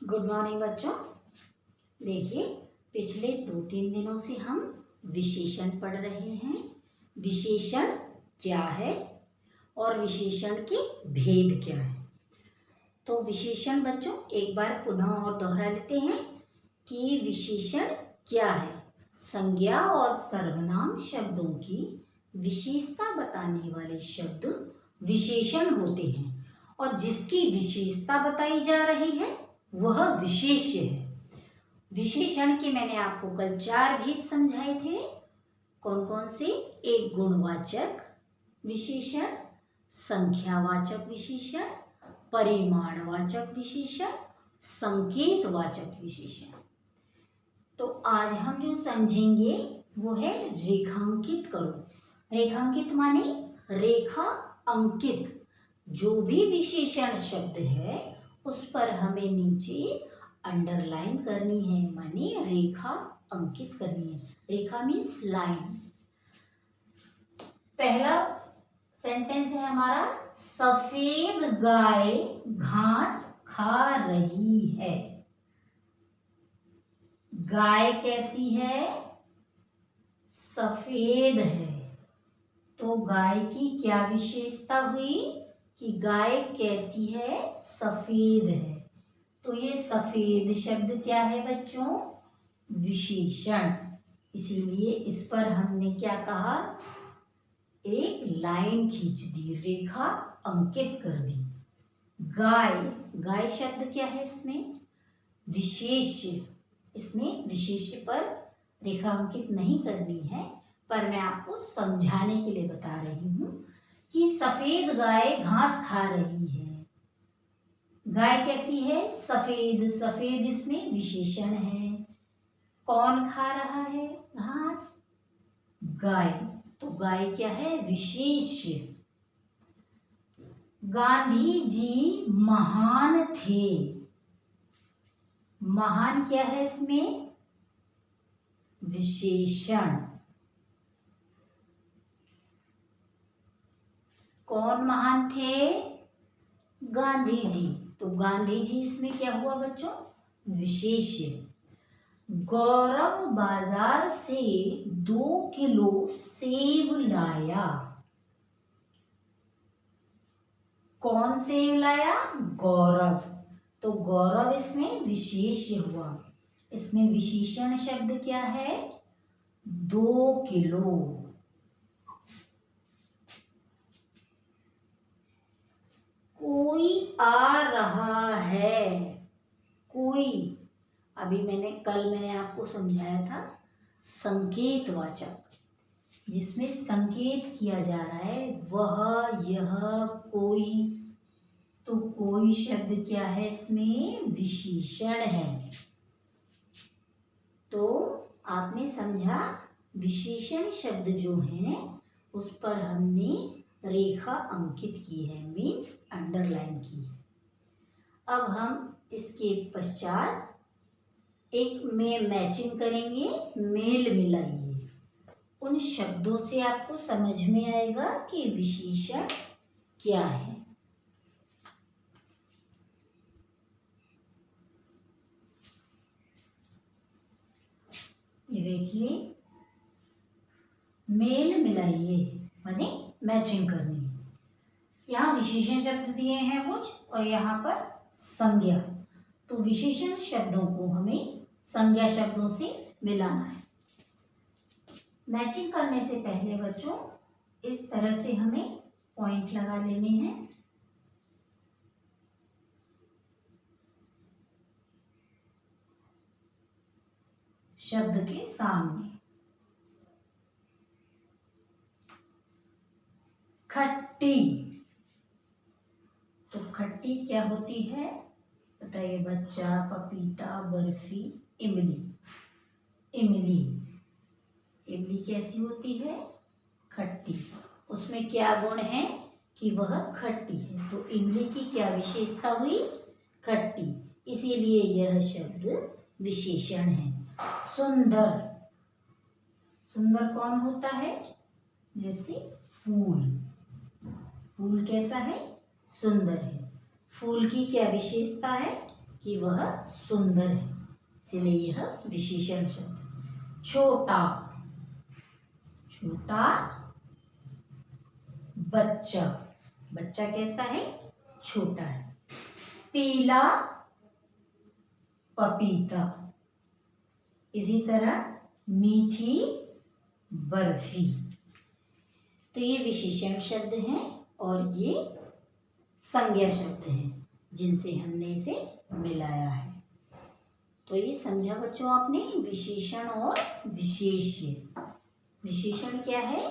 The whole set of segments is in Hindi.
गुड मॉर्निंग बच्चों। देखिए, पिछले 2-3 दिनों से हम विशेषण पढ़ रहे हैं। विशेषण क्या है और विशेषण के भेद क्या है। तो विशेषण बच्चों एक बार पुनः और दोहरा लेते हैं कि विशेषण क्या है। संज्ञा और सर्वनाम शब्दों की विशेषता बताने वाले शब्द विशेषण होते हैं और जिसकी विशेषता बताई जा रही है वह विशेष्य है। विशेषण के मैंने आपको कल 4 भेद समझाए थे। कौन कौन से? एक गुणवाचक विशेषण, संख्यावाचक विशेषण, परिमाणवाचक विशेषण, संकेतवाचक विशेषण। तो आज हम जो समझेंगे वो है रेखांकित करो। रेखांकित माने रेखा अंकित। जो भी विशेषण शब्द है उस पर हमें नीचे अंडरलाइन करनी है, माने रेखा अंकित करनी है। रेखा मीन्स लाइन। पहला सेंटेंस है हमारा, सफेद गाय घास खा रही है। गाय कैसी है? सफेद है। तो गाय की क्या विशेषता हुई कि गाय कैसी है? सफेद है। तो ये सफेद शब्द क्या है बच्चों? विशेषण। इसीलिए इस पर हमने क्या कहा? एक लाइन खींच दी, रेखा अंकित कर दी। गाय, गाय शब्द क्या है? इसमें विशेष्य। इसमें विशेष्य पर रेखा अंकित नहीं करनी है, पर मैं आपको समझाने के लिए बता रही हूं कि सफेद गाय घास खा रही है। गाय कैसी है? सफेद। सफेद इसमें विशेषण है। कौन खा रहा है घास? गाय। तो गाय क्या है? विशेष्य। गांधी जी महान थे। महान क्या है इसमें? विशेषण। कौन महान थे? गांधी जी। तो गांधी जी इसमें क्या हुआ बच्चों? विशेष्य। गौरव बाजार से 2 किलो सेब लाया। कौन सेब लाया? गौरव। तो गौरव इसमें विशेष्य हुआ। इसमें विशेषण शब्द क्या है? 2 किलो। कोई आ रहा है। कोई, अभी मैंने आपको समझाया था संकेतवाचक, जिसमें संकेत किया जा रहा है वह, यह, कोई। तो कोई शब्द क्या है? इसमें विशेषण है। तो आपने समझा, विशेषण शब्द जो है उस पर हमने रेखा अंकित की है, मीन्स अंडरलाइन की है। अब हम इसके पश्चात एक में मैचिंग करेंगे, मेल मिलाइए। उन शब्दों से आपको समझ में आएगा कि विशेषण क्या है। ये देखिए, मेल मिलाइए माने मैचिंग करनी है। यहाँ विशेषण शब्द दिए हैं कुछ और यहाँ पर संज्ञा। तो विशेषण शब्दों को हमें संज्ञा शब्दों से मिलाना है। मैचिंग करने से पहले बच्चों इस तरह से हमें पॉइंट लगा लेने हैं। शब्द के सामने। खट्टी। तो खट्टी क्या होती है बताइए? बच्चा, पपीता, बर्फी, इमली। इमली, इमली कैसी होती है? खट्टी। उसमें क्या गुण है कि वह खट्टी है। तो इमली की क्या विशेषता हुई? खट्टी। इसीलिए यह शब्द विशेषण है। सुंदर। सुंदर कौन होता है? जैसे फूल। फूल कैसा है? सुंदर है। फूल की क्या विशेषता है कि वह सुंदर है, इसलिए यह विशेषण शब्द। छोटा, छोटा बच्चा, बच्चा कैसा है? छोटा है। पीला पपीता, इसी तरह मीठी बर्फी। तो ये विशेषण शब्द हैं और ये संज्ञा शब्द हैं जिनसे हमने इसे मिलाया है। तो ये समझा बच्चों आपने, विशेषण और विशेष्य। विशेषण क्या है?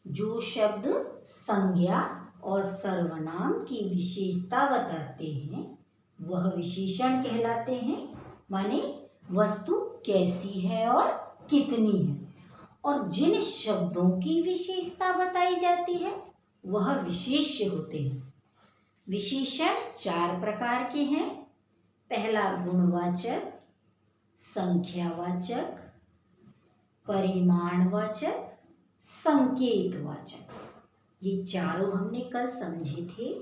जो शब्द संज्ञा और सर्वनाम की विशेषता बताते हैं वह विशेषण कहलाते हैं। माने वस्तु कैसी है और कितनी है। और जिन शब्दों की विशेषता बताई जाती है वह विशेष्य होते हैं। विशेषण 4 प्रकार के हैं। पहला गुणवाचक, संख्यावाचक, परिमाणवाचक, संकेतवाचक। ये चारों हमने कल समझे थे।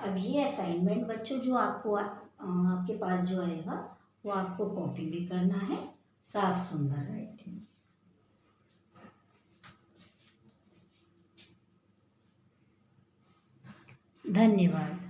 अब ये असाइनमेंट बच्चों जो आपको आपके पास जो आएगा वो आपको कॉपी में करना है, साफ सुंदर राइटिंग। धन्यवाद।